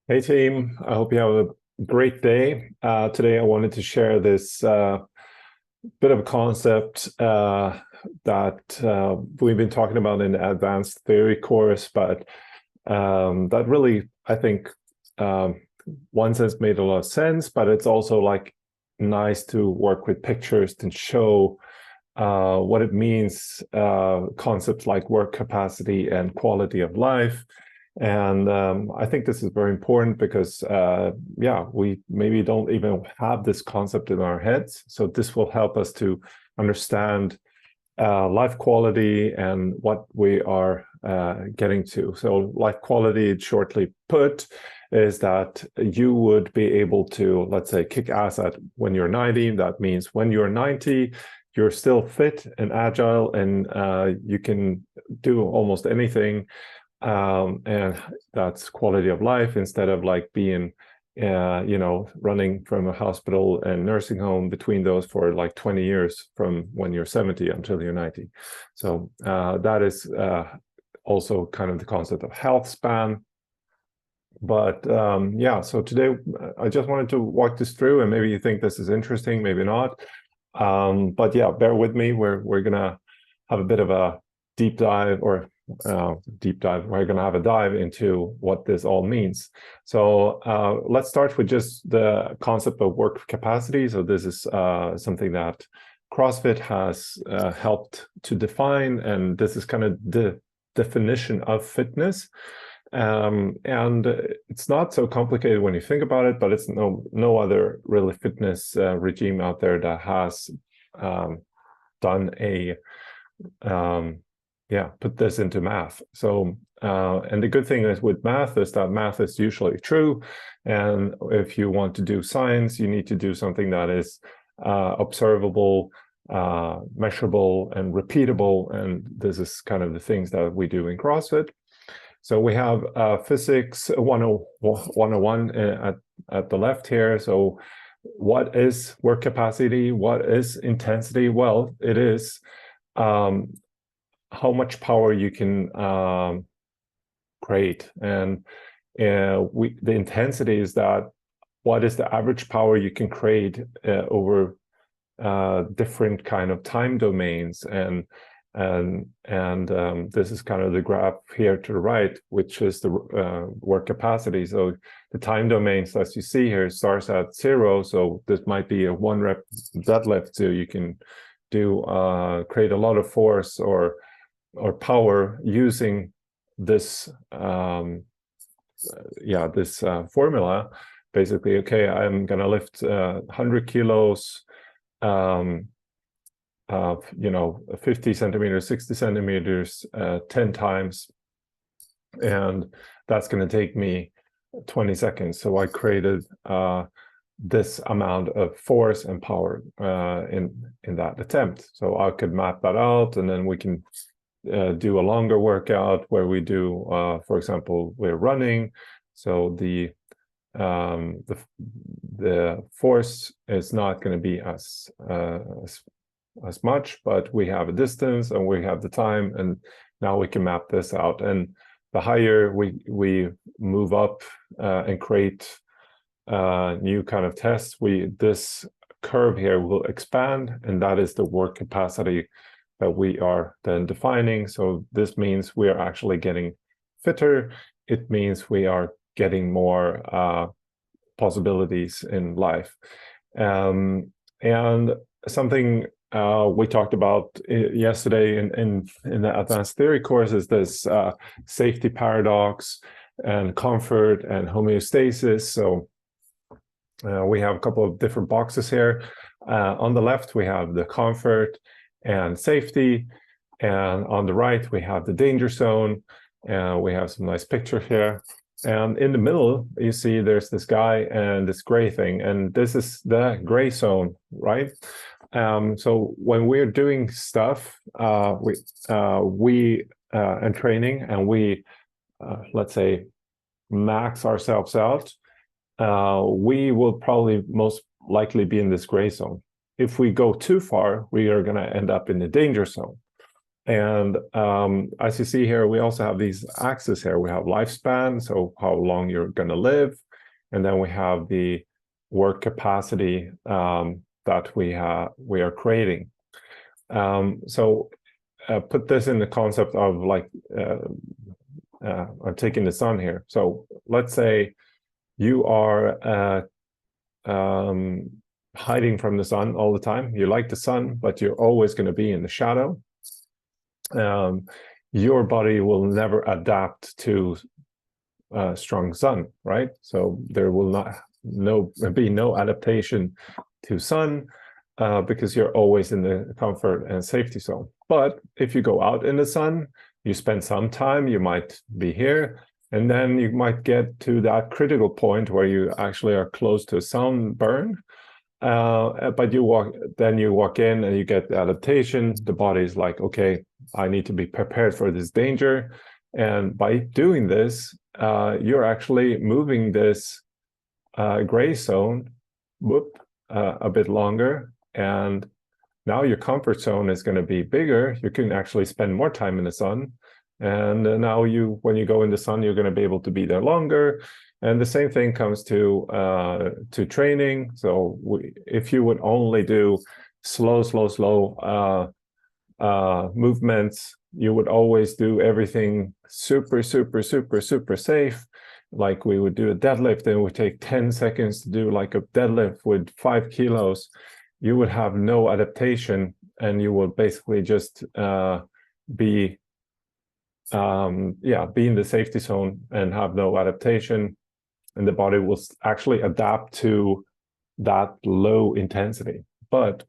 Hey team, I hope you have a great day. Today I wanted to share this bit of a concept that we've been talking about in the advanced theory course, but that really, I think, one sense made a lot of sense, but it's also like nice to work with pictures to show what it means, concepts like work capacity and quality of life. And I think this is very important because, yeah, we maybe don't even have this concept in our heads. So this will help us to understand life quality and what we are getting to. So life quality, shortly put, is that you would be able to, let's say, kick ass at when you're 90. That means when you're 90, you're still fit and agile, and you can do almost anything. And that's quality of life instead of like being, running from a hospital and nursing home between those for like 20 years from when you're 70 until you're 90. So that is also kind of the concept of health span. But yeah, so today I just wanted to walk this through, and maybe you think this is interesting, maybe not. But yeah, bear with me. We're gonna have a bit of a deep dive, or deep dive. We're gonna have a dive into what this all means. So let's start with just the concept of work capacity. So this is something that CrossFit has helped to define, and this is kind of the definition of fitness. And it's not so complicated when you think about it, but it's no other really fitness regime out there that has done a put this into math. So and the good thing is with math is that math is usually true, and if you want to do science, you need to do something that is observable, measurable, and repeatable, and this is kind of the things that we do in CrossFit. So we have physics 101 at the left here. So what is work capacity? What is intensity? Well, it is how much power you can create. And the intensity is that what is the average power you can create over different kind of time domains. And this is kind of the graph here to the right, which is the work capacity. So the time domains, as you see here, starts at 0. So this might be a 1 rep deadlift. So you can do create a lot of force or power using this formula. Basically, okay, I'm gonna lift 100 kilos. 50 centimeters, 60 centimeters, 10 times. And that's going to take me 20 seconds. So I created this amount of force and power in that attempt. So I could map that out, and then we can do a longer workout where we do, for example, we're running. So the force is not going to be as much, but we have a distance and we have the time, and now we can map this out. And the higher we move up and create new kind of tests, this curve here will expand, and that is the work capacity that we are then defining. So this means we are actually getting fitter. It means we are getting more possibilities in life. And something we talked about yesterday in the advanced theory course is this safety paradox and comfort and homeostasis. So we have a couple of different boxes here. On the left, we have the comfort and safety. And on the right, we have the danger zone. And we have some nice picture here. And in the middle, you see there's this guy and this gray thing. And this is the gray zone, right? So when we're doing stuff, and training, and we, let's say, max ourselves out, we will probably most likely be in this gray zone. If we go too far, we are going to end up in the danger zone. And as you see here, we also have these axes here. We have lifespan, so how long you're going to live. And then we have the work capacity that we are creating. So put this in the concept of like, I'm taking the sun here. So let's say you are hiding from the sun all the time. You like the sun, but you're always going to be in the shadow. Your body will never adapt to strong sun, right? So there will be no adaptation to sun because you're always in the comfort and safety zone. But if you go out in the sun, you spend some time, you might be here, and then you might get to that critical point where you actually are close to sunburn. But you walk in and you get the adaptation. The body's like, okay, I need to be prepared for this danger. And by doing this, you're actually moving this gray zone a bit longer. And now your comfort zone is going to be bigger. You can actually spend more time in the sun. And now when you go in the sun, you're going to be able to be there longer. And the same thing comes to training. So if you would only do slow movements, you would always do everything super safe. Like we would do a deadlift and it would take 10 seconds to do like a deadlift with 5 kilos. You would have no adaptation and you would basically just be in the safety zone and have no adaptation. And the body will actually adapt to that low intensity. But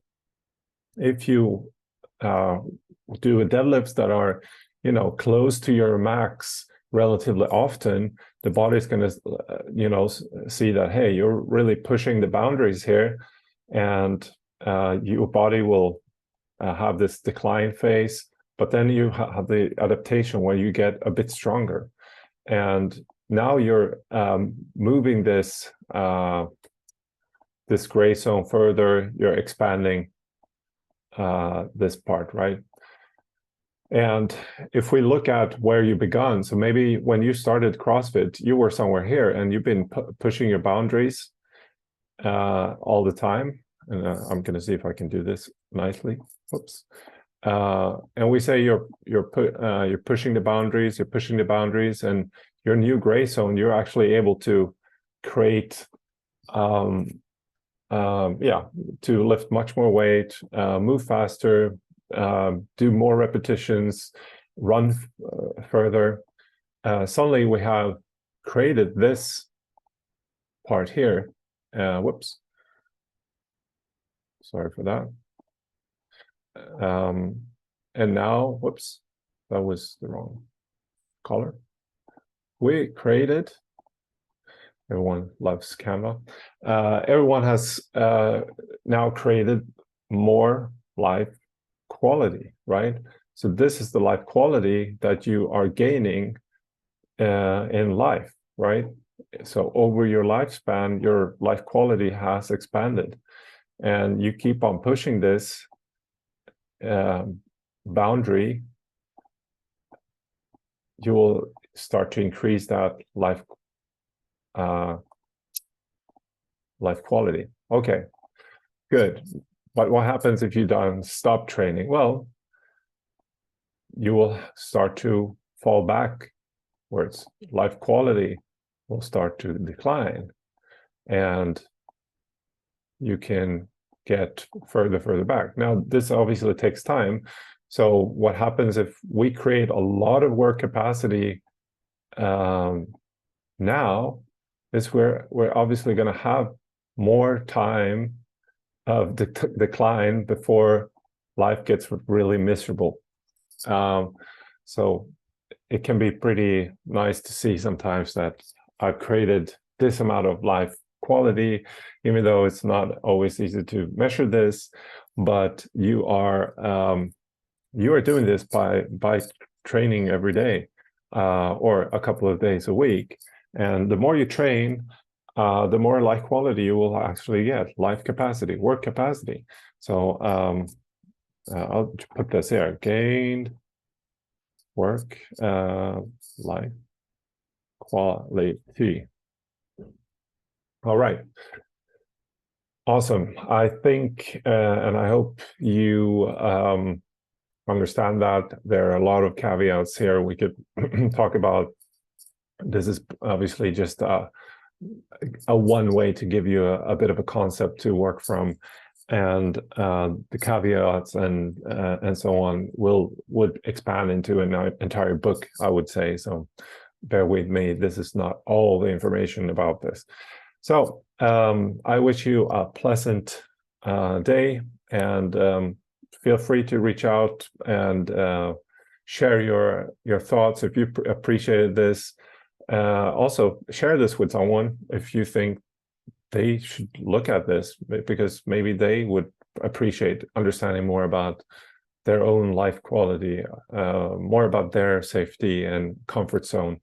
if you do deadlifts that are, close to your max relatively often, the body's going to, see that, hey, you're really pushing the boundaries here, and your body will have this decline phase. But then you have the adaptation where you get a bit stronger, and now you're moving this gray zone further. You're expanding this part, right? And if we look at where you begun, so maybe when you started CrossFit, you were somewhere here, and you've been pushing your boundaries all the time. And I'm going to see if I can do this nicely. Oops. And we say you're pushing the boundaries, and your new gray zone, you're actually able to create, to lift much more weight, move faster, do more repetitions, run further. Suddenly we have created this part here. Whoops. Sorry for that. And now, whoops, that was the wrong color. We created, everyone loves Canva. Everyone has now created more life quality, right? So this is the life quality that you are gaining in life, right? So over your lifespan, your life quality has expanded, and you keep on pushing this boundary, you will start to increase that life quality. Okay, good. But what happens if you don't stop training? Well, you will start to fall backwards. Life quality will start to decline, and you can get further back. Now, this obviously takes time. So what happens if we create a lot of work capacity now is we're obviously going to have more time of decline before life gets really miserable. So it can be pretty nice to see sometimes that I've created this amount of life quality, even though it's not always easy to measure this, but you are doing this by training every day or a couple of days a week. And the more you train, the more life quality you will actually get, life capacity, work capacity. So I'll put this here, gained work life quality. All right. Awesome. I think, and I hope you understand that there are a lot of caveats here we could talk about. This is obviously just a one way to give you a bit of a concept to work from, and the caveats and so on would expand into an entire book, I would say. So bear with me. This is not all the information about this. So I wish you a pleasant day, and feel free to reach out and share your thoughts if you appreciated this. Also, share this with someone if you think they should look at this, because maybe they would appreciate understanding more about their own life quality, more about their safety and comfort zone,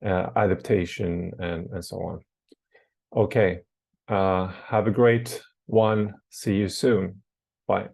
adaptation, and so on. Okay, have a great one. See you soon. Bye.